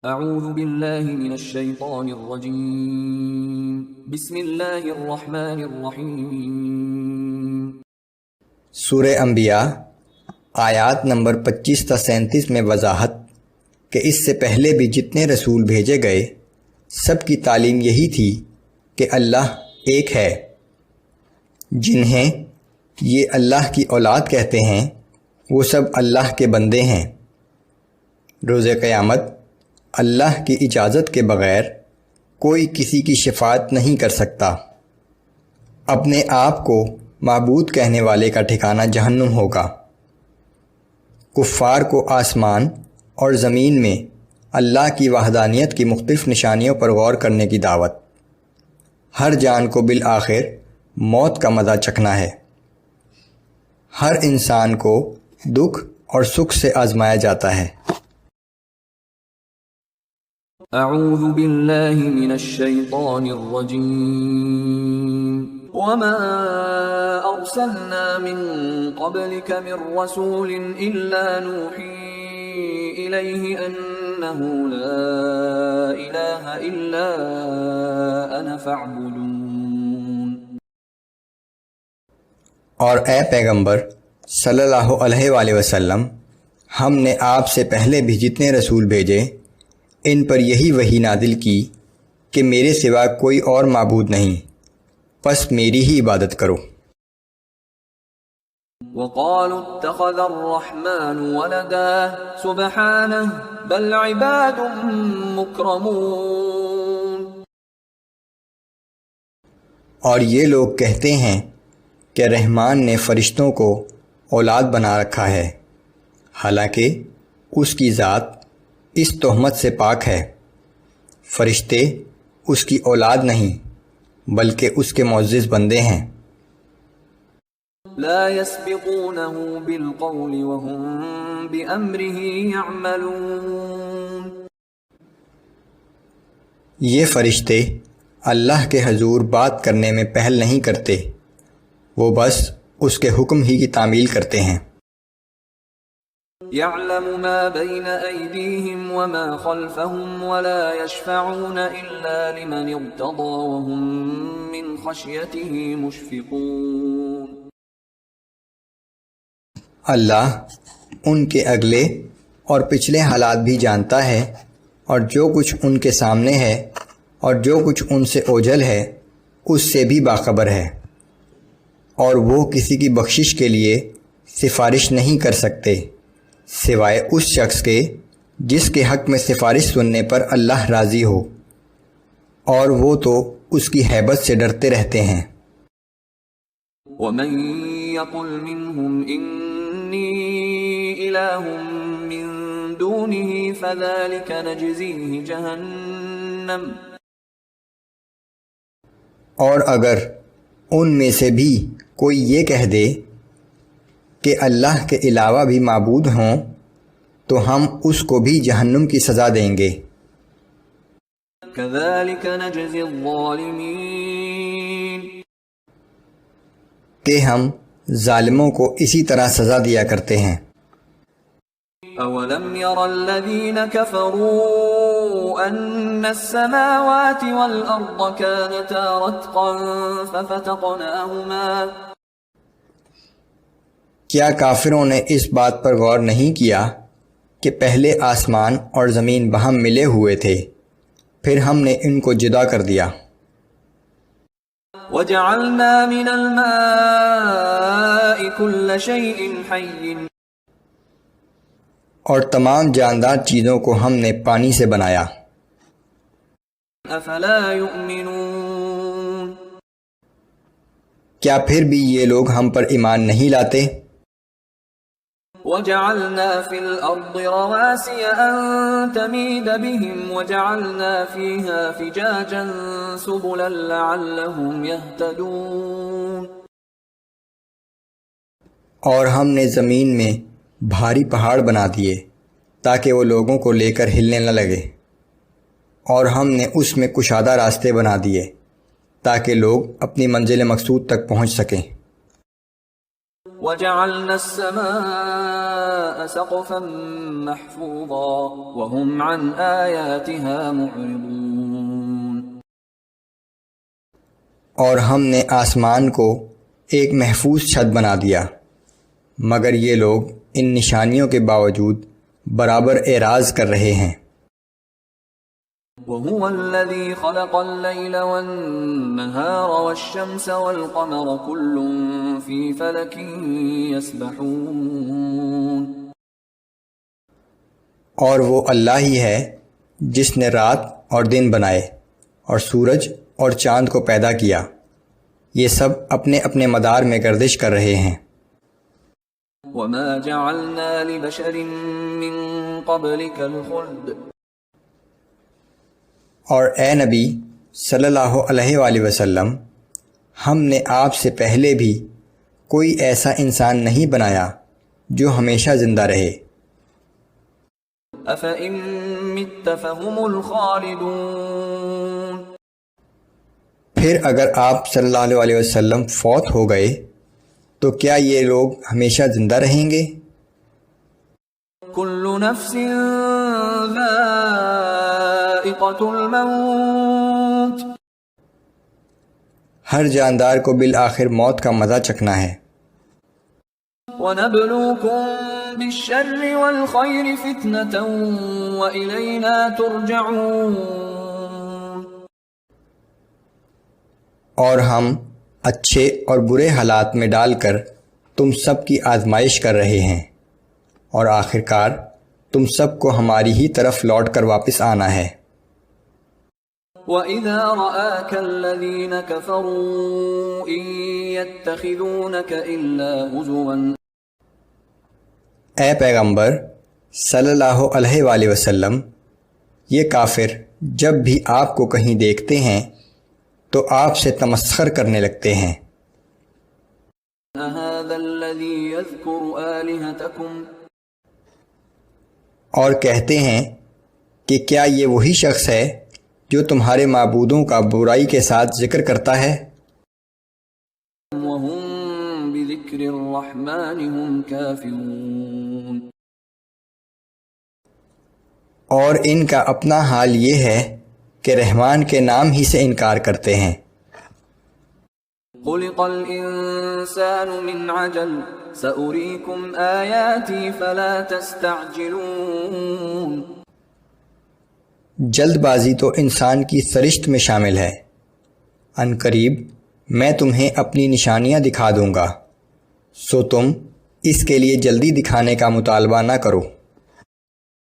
اعوذ باللہ من الشیطان الرجیم بسم اللہ الرحمن الرحیم۔ سورہ انبیاء آیات نمبر 25 تا 37 میں وضاحت کہ اس سے پہلے بھی جتنے رسول بھیجے گئے سب کی تعلیم یہی تھی کہ اللہ ایک ہے۔ جنہیں یہ اللہ کی اولاد کہتے ہیں وہ سب اللہ کے بندے ہیں۔ روز قیامت اللہ کی اجازت کے بغیر کوئی کسی کی شفاعت نہیں کر سکتا۔ اپنے آپ کو معبود کہنے والے کا ٹھکانہ جہنم ہوگا۔ کفار کو آسمان اور زمین میں اللہ کی وحدانیت کی مختلف نشانیوں پر غور کرنے کی دعوت۔ ہر جان کو بالآخر موت کا مزہ چکھنا ہے۔ ہر انسان کو دکھ اور سکھ سے آزمایا جاتا ہے۔ اعوذ باللہ من الشیطان الرجیم۔ وما ارسلنا من قبلك من رسول الا نوحی الیہ انہ لا الہ الا انا فاعبدون۔ اور اے پیغمبر صلی اللہ علیہ وآلہ وسلم، ہم نے آپ سے پہلے بھی جتنے رسول بھیجے ان پر یہی وحی نازل کی کہ میرے سوا کوئی اور معبود نہیں، پس میری ہی عبادت کرو۔ وقالوا اتخذ الرحمن ولدا سبحانہ بل عباد مکرمون۔ اور یہ لوگ کہتے ہیں کہ رحمان نے فرشتوں کو اولاد بنا رکھا ہے، حالانکہ اس کی ذات اس تہمت سے پاک ہے۔ فرشتے اس کی اولاد نہیں بلکہ اس کے معزز بندے ہیں۔ لا يسبقونه بالقول وهم بأمره يعملون۔ یہ فرشتے اللہ کے حضور بات کرنے میں پہل نہیں کرتے، وہ بس اس کے حکم ہی کی تعمیل کرتے ہیں۔ يعلم ما بين أيديهم وما خلفهم ولا يشفعون إلا لمن ارتضى وهم من خشيته مشفقون۔ اللہ ان کے اگلے اور پچھلے حالات بھی جانتا ہے، اور جو کچھ ان کے سامنے ہے اور جو کچھ ان سے اوجھل ہے اس سے بھی باخبر ہے، اور وہ کسی کی بخشش کے لیے سفارش نہیں کر سکتے سوائے اس شخص کے جس کے حق میں سفارش سننے پر اللہ راضی ہو، اور وہ تو اس کی ہیبت سے ڈرتے رہتے ہیں۔ ومن يقل منهم إني إله من دونه فذلك نجزيه جهنم۔ اور اگر ان میں سے بھی کوئی یہ کہہ دے کہ اللہ کے علاوہ بھی معبود ہوں تو ہم اس کو بھی جہنم کی سزا دیں گے۔ كذلك نجزي الظالمين۔ کہ ہم ظالموں کو اسی طرح سزا دیا کرتے ہیں۔ اولم ير الذين كفروا ان السماوات والارض كانتا رتقا ففتقناهما۔ کیا کافروں نے اس بات پر غور نہیں کیا کہ پہلے آسمان اور زمین باہم ملے ہوئے تھے، پھر ہم نے ان کو جدا کر دیا۔ وجعلنا من الماء كل شيء حي۔ اور تمام جاندار چیزوں کو ہم نے پانی سے بنایا۔ افلا يؤمنون۔ کیا پھر بھی یہ لوگ ہم پر ایمان نہیں لاتے؟ وجعلنا في الأرض رواسي أن تميد بهم وجعلنا فيها فجاجا سبلا لعلهم يهتدون۔ اور ہم نے زمین میں بھاری پہاڑ بنا دیے تاکہ وہ لوگوں کو لے کر ہلنے نہ لگے، اور ہم نے اس میں کشادہ راستے بنا دیے تاکہ لوگ اپنی منزل مقصود تک پہنچ سکیں۔ وجعلنا السماء سقفا محفوظا وهم عن آياتها معرضون. اور ہم نے آسمان کو ایک محفوظ چھت بنا دیا مگر یہ لوگ ان نشانیوں کے باوجود برابر اعراض کر رہے ہیں. وهو الذي خلق الليل والنهار والشمس والقمر كل في فلك يسبحون. اور وہ اللہ ہی ہے جس نے رات اور دن بنائے اور سورج اور چاند کو پیدا کیا، یہ سب اپنے اپنے مدار میں گردش کر رہے ہیں. وما جعلنا لبشر من قبلك الخلد. اور اے نبی صلی اللہ علیہ وآلہ وسلم، ہم نے آپ سے پہلے بھی کوئی ایسا انسان نہیں بنایا جو ہمیشہ زندہ رہے. أَفَإِن مِّتَّ فَهُمُ الْخَالِدُونَ. پھر اگر آپ صلی اللہ علیہ وسلم فوت ہو گئے تو کیا یہ لوگ ہمیشہ زندہ رہیں گے؟ كُلُّ نَفْسٍ ذَائِقَةُ الْمَوْتِ. ہر جاندار کو بالآخر موت کا مزہ چکھنا ہے. وَنَبْلُوكُم بِالشَّرِّ وَالْخَيْرِ فِتْنَةً وَإِلَيْنَا تُرْجَعُونَ. اور ہم اچھے اور برے حالات میں ڈال کر تم سب کی آزمائش کر رہے ہیں اور آخرکار تم سب کو ہماری ہی طرف لوٹ کر واپس آنا ہے. وَإِذَا رَآكَ الَّذِينَ كَفَرُوا إِن يَتَّخِذُونَكَ إِلَّا هُزُوًا. اے پیغمبر صلی اللہ علیہ وآلہ وسلم، یہ کافر جب بھی آپ کو کہیں دیکھتے ہیں تو آپ سے تمسخر کرنے لگتے ہیں. أَهَذَا الَّذِي يَذْكُرُ آلِهَتَكُمْ. اور کہتے ہیں کہ کیا یہ وہی شخص ہے جو تمہارے معبودوں کا برائی کے ساتھ ذکر کرتا ہے؟ وَهُمْ بِذِكْرِ الرَّحْمَنِ هُمْ كَافِرُونَ. اور ان کا اپنا حال یہ ہے کہ رحمان کے نام ہی سے انکار کرتے ہیں. خُلِقَ الْإِنسَانُ مِنْ عَجَلٍ سَأُرِيكُمْ آيَاتِي فَلَا تَسْتَعْجِلُونَ. جلد بازی تو انسان کی سرشت میں شامل ہے. ان قریب میں تمہیں اپنی نشانیاں دکھا دوں گا، سو تم اس کے لیے جلدی دکھانے کا مطالبہ نہ کرو.